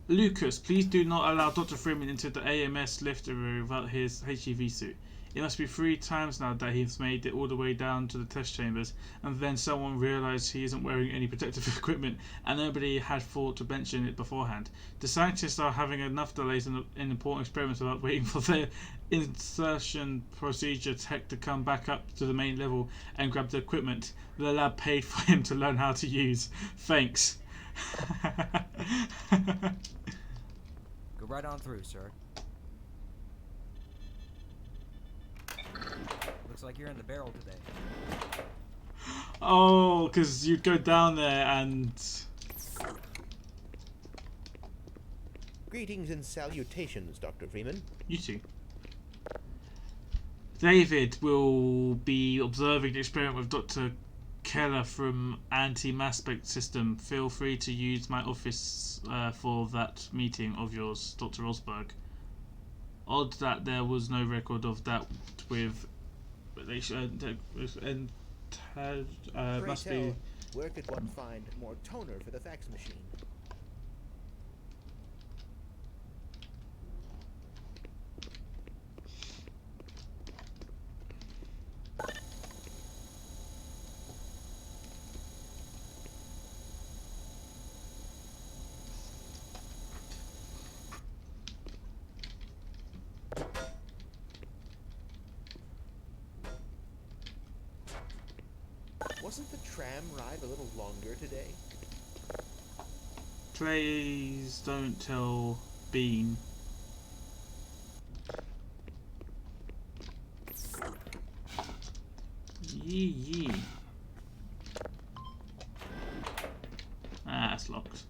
Lucas, please do not allow Dr. Freeman into the AMS lift area without his HEV suit. It must be 3 times now that he's made it all the way down to the test chambers, and then someone realised he isn't wearing any protective equipment, and nobody had thought to mention it beforehand. The scientists are having enough delays in important experiments without waiting for their insertion procedure tech to come back up to the main level and grab the equipment the lab paid for him to learn how to use. Thanks. Go right on through, sir. Looks like you're in the barrel today. Oh, because you'd go down there and... Greetings and salutations, Dr. Freeman. You too. David will be observing the experiment with Dr. Keller from Anti-Mass Spec System. Feel free to use my office for that meeting of yours, Dr. Rosberg. Odd that there was no record of that with... They should, must Pray be... tell, where could one find more toner for the fax machine? Wasn't the tram ride a little longer today? Please don't tell Bean. Yee. Ah, it's locked.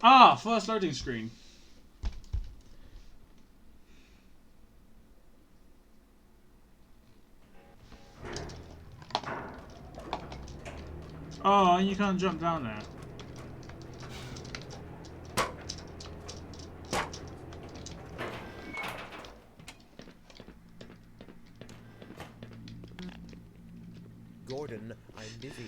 Ah, first loading screen. Oh, you can't jump down there. Gordon, I'm busy.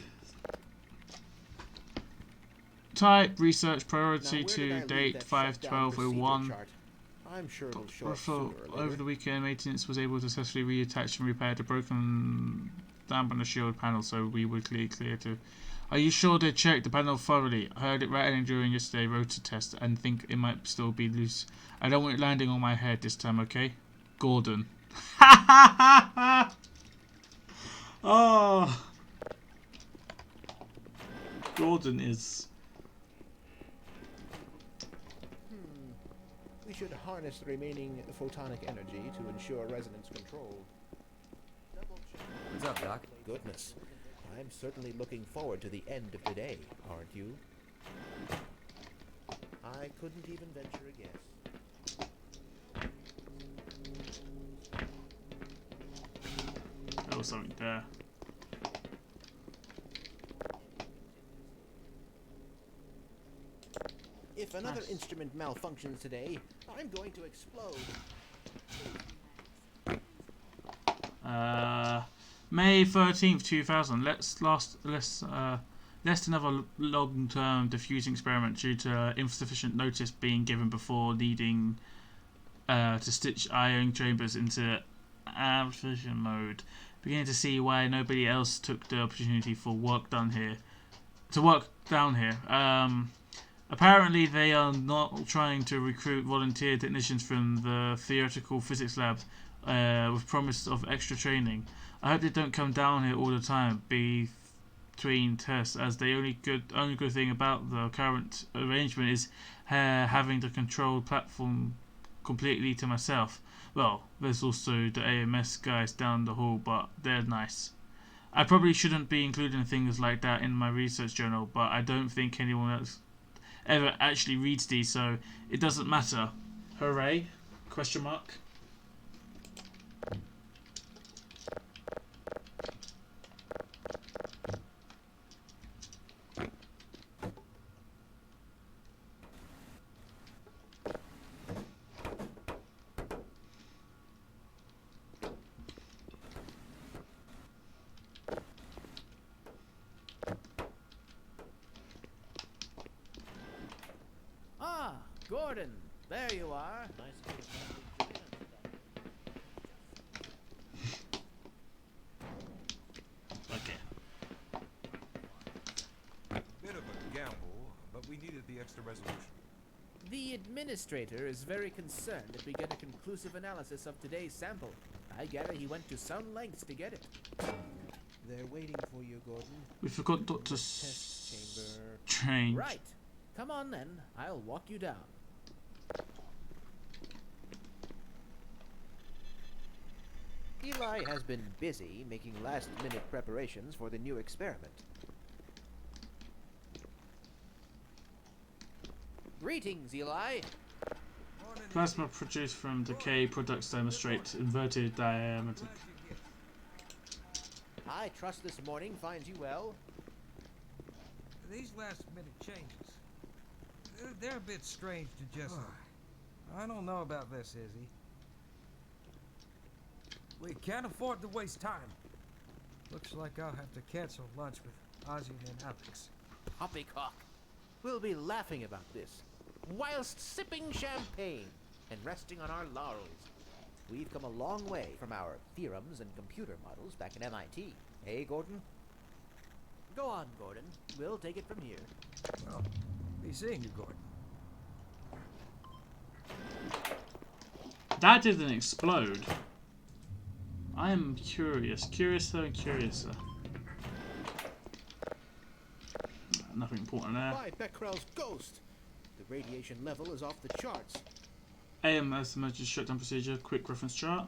Type research Now, priority where did I to leave date that shutdown procedure 5/12/01. chart? I'm sure it'll show up sooner or later. Over the weekend, maintenance was able to successfully reattach and repair the broken dampener shield panel, so we were clear to. Are you sure they checked the panel thoroughly? I heard it rattling during yesterday's rotor test and think it might still be loose. I don't want it landing on my head this time, okay? Gordon. Oh. Gordon is... We should harness the remaining photonic energy to ensure resonance control. What's up, Doc? Goodness, I'm certainly looking forward to the end of the day, aren't you? I couldn't even venture a guess. There was something there. If another Nice. instrument malfunctions today, I'm going to explode. May 13th, 2000. Less another long-term diffusing experiment due to insufficient notice being given before needing to stitch ion chambers into absorption mode. Beginning to see why nobody else took the opportunity for work down here. Apparently they are not trying to recruit volunteer technicians from the theoretical physics lab with promise of extra training. I hope they don't come down here all the time between tests, as the only good thing about the current arrangement is having the controlled platform completely to myself. Well, there's also the AMS guys down the hall, but they're nice. I probably shouldn't be including things like that in my research journal, but I don't think anyone else ever actually reads these, so it doesn't matter. Hooray? Question mark. Ah, Gordon, there you are. Nice to meet Okay. Bit of a gamble, but we needed the extra resolution. The administrator is very concerned that we get a conclusive analysis of today's sample. I gather he went to some lengths to get it. They're waiting for you, Gordon. We forgot Dr. Test chamber. Strange. Right. Come on then. I'll walk you down. Eli has been busy making last-minute preparations for the new experiment. Greetings, Eli. Plasma produced from decay products demonstrate inverted diameter. I trust this morning finds you well. These last-minute changes, they're a bit strange to just... I don't know about this, Izzy. We can't afford to waste time. Looks like I'll have to cancel lunch with Ozzy and Alex. Poppycock. We'll be laughing about this, whilst sipping champagne and resting on our laurels. We've come a long way from our theorems and computer models back at MIT. Hey, Gordon? Go on, Gordon. We'll take it from here. Well, be seeing you, Gordon. That didn't explode. I am curious. Curiouser and curiouser. Nothing important there. By Becquerel's ghost! The radiation level is off the charts. AM as emergency shutdown procedure. Quick reference chart.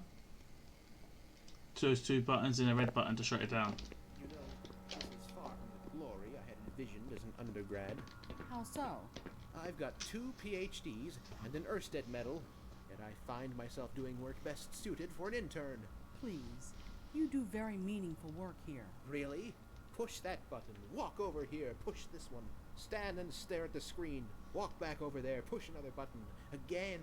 Those two buttons and a red button to shut it down. You know, this is far from the glory I had envisioned as an undergrad. How so? I've got 2 PhDs and an Ørsted medal, yet I find myself doing work best suited for an intern. Please. You do very meaningful work here. Really? Push that button. Walk over here. Push this one. Stand and stare at the screen. Walk back over there. Push another button. Again.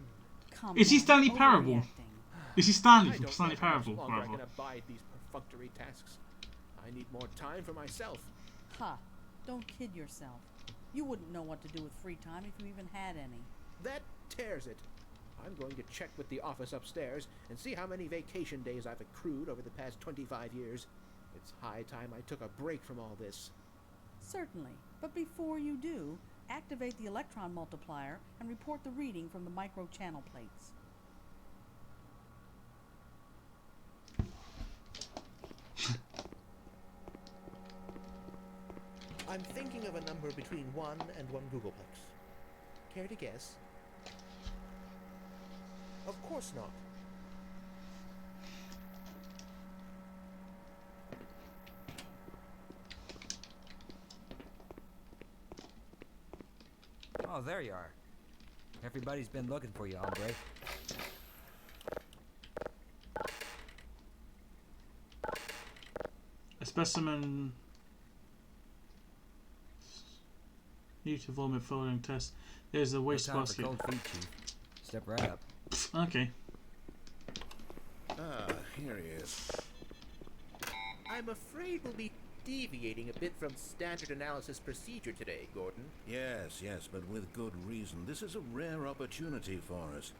Come Is he on, Stanley Parable? overreacting. Is he Stanley I from don't Stanley know how much Parable? longer I Parable? can abide these perfunctory tasks. I need more time for myself. Ha! Don't kid yourself. You wouldn't know what to do with free time if you even had any. That tears it. I'm going to check with the office upstairs and see how many vacation days I've accrued over the past 25 years. It's high time I took a break from all this. Certainly. But before you do, activate the electron multiplier and report the reading from the micro channel plates. I'm thinking of a number between 1 and 1 Googleplex. Care to guess? Of course not. Oh, there you are. Everybody's been looking for you, hombre. A specimen. New to vomit following test. There's a waste No time for basket. cold feet, Chief. Step right up. Okay. Ah, here he is. I'm afraid we'll be deviating a bit from standard analysis procedure today, Gordon. Yes, but with good reason. This is a rare opportunity for us.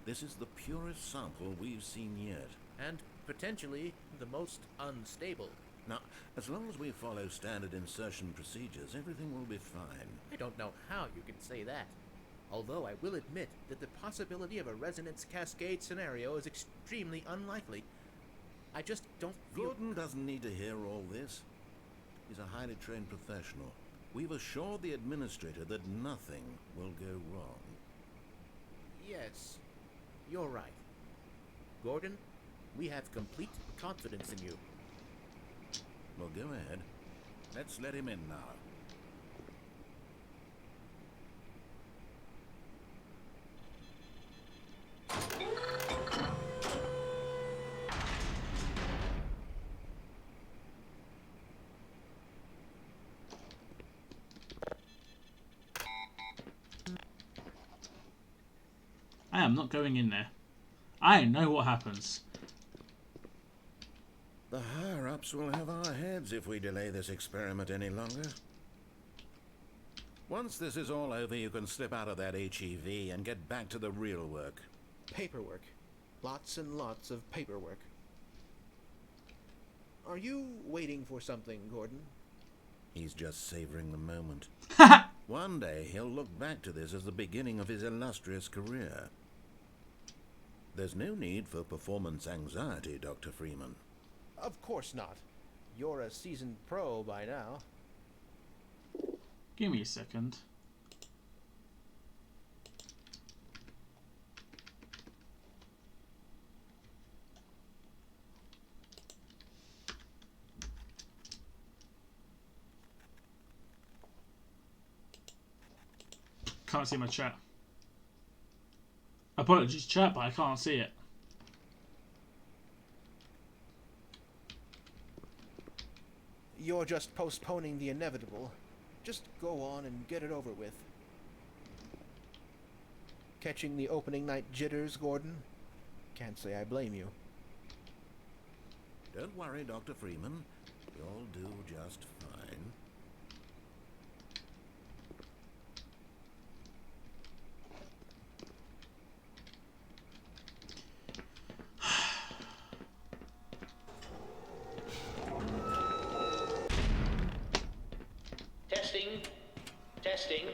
This is the purest sample we've seen yet. And potentially the most unstable. Now, as long as we follow standard insertion procedures, everything will be fine. I don't know how you can say that. Although I will admit that the possibility of a resonance cascade scenario is extremely unlikely. I just don't feel... Gordon doesn't need to hear all this. He's a highly trained professional. We've assured the administrator that nothing will go wrong. Yes, you're right. Gordon, we have complete confidence in you. Well, go ahead. Let's let him in now. I am not going in there. I know what happens. The higher-ups will have our heads if we delay this experiment any longer. Once this is all over, you can slip out of that HEV and get back to the real work. Paperwork. Lots and lots of paperwork. Are you waiting for something, Gordon? He's just savoring the moment. One day he'll look back to this as the beginning of his illustrious career. There's no need for performance anxiety, Dr. Freeman. Of course not. You're a seasoned pro by now. Give me a second. Can't see my chat. Apologies, chat, but I can't see it. You're just postponing the inevitable. Just go on and get it over with. Catching the opening night jitters, Gordon? Can't say I blame you. Don't worry, Dr. Freeman. You'll do just fine. Testing.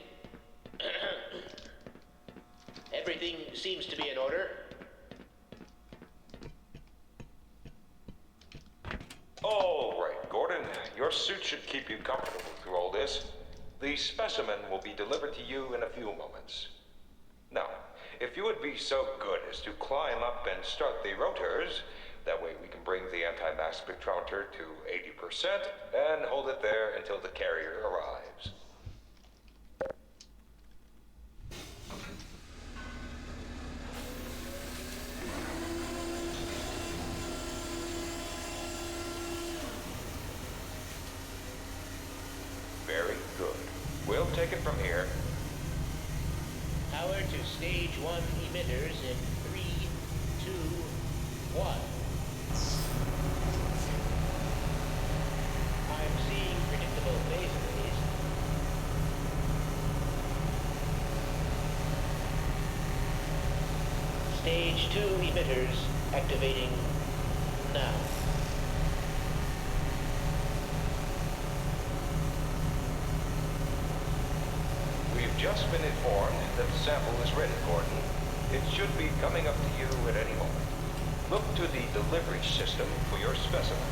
Everything seems to be in order. Your suit should keep you comfortable through all this. The specimen will be delivered to you in a few moments. Now, if you would be so good as to climb up and start the rotors, that way we can bring the anti-mass spectrometer to 80% and hold it there until the carrier arrives. Very good. We'll take it from here. Power to stage 1 emitters in 3, 2, 1. I'm seeing predictable phase arrays. Stage 2 emitters activating now. We've just been informed that the sample is ready, Gordon. It should be coming up to you at any moment. Look to the delivery system for your specimen.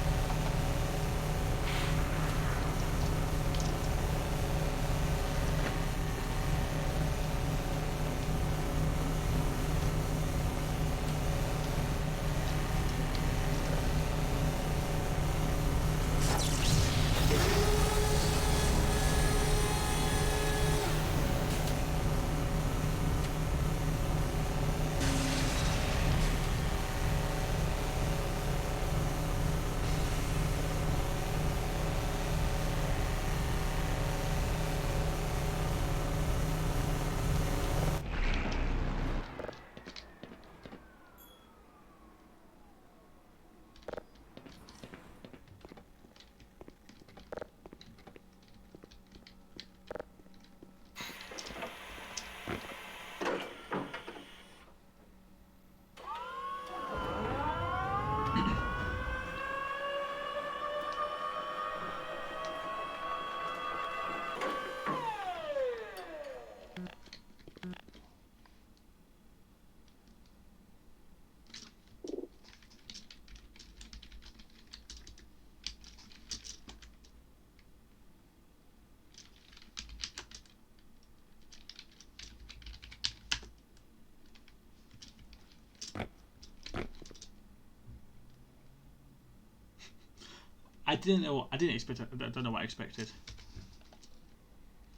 I didn't know. I didn't expect it. I don't know what I expected.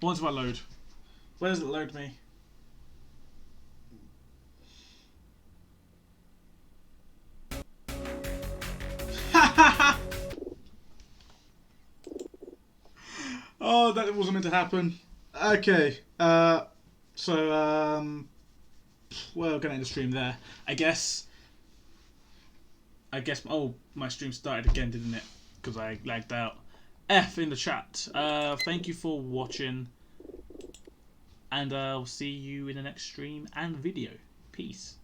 Once I load, where does it load me? Oh, that wasn't meant to happen. Okay. So we're gonna end the stream there. I guess. Oh, my stream started again, didn't it? Because I lagged out. F in the chat. Thank you for watching, and I'll see you in the next stream and video. Peace.